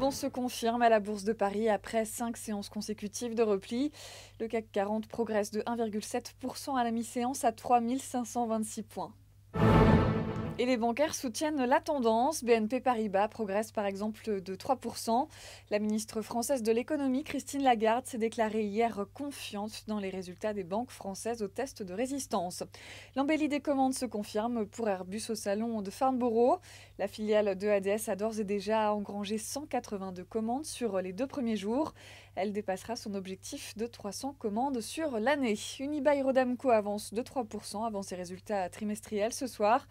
tendance se confirme à la Bourse de Paris après 5 séances consécutives de repli. Le CAC 40 progresse de 1,7% à la mi-séance à 3526 points. Et les bancaires soutiennent la tendance. BNP Paribas progresse par exemple de 3%. La ministre française de l'économie, Christine Lagarde, s'est déclarée hier confiante dans les résultats des banques françaises au test de résistance. L'embellie des commandes se confirme pour Airbus au salon de Farnborough. La filiale de ADS a d'ores et déjà engrangé 182 commandes sur les 2 premiers jours. Elle dépassera son objectif de 300 commandes sur l'année. Unibail-Rodamco avance de 3% avant ses résultats trimestriels ce soir.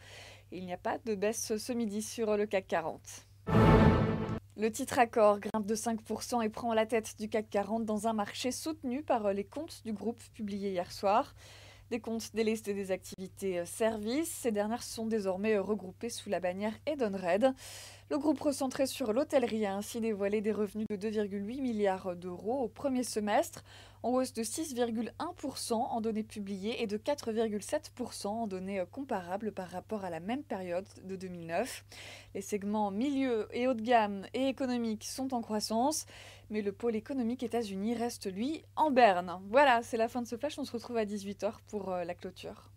Il n'y a pas de baisse ce midi sur le CAC 40. Le titre Accor grimpe de 5% et prend la tête du CAC 40 dans un marché soutenu par les comptes du groupe publiés hier soir. Des comptes délestés des activités services. Ces dernières sont désormais regroupées sous la bannière Edenred. Le groupe recentré sur l'hôtellerie a ainsi dévoilé des revenus de 2,8 milliards d'euros au premier semestre, en hausse de 6,1% en données publiées et de 4,7% en données comparables par rapport à la même période de 2009. Les segments milieu et haut de gamme et économique sont en croissance, mais le pôle économique États-Unis reste lui en berne. Voilà, c'est la fin de ce flash, on se retrouve à 18h pour la clôture.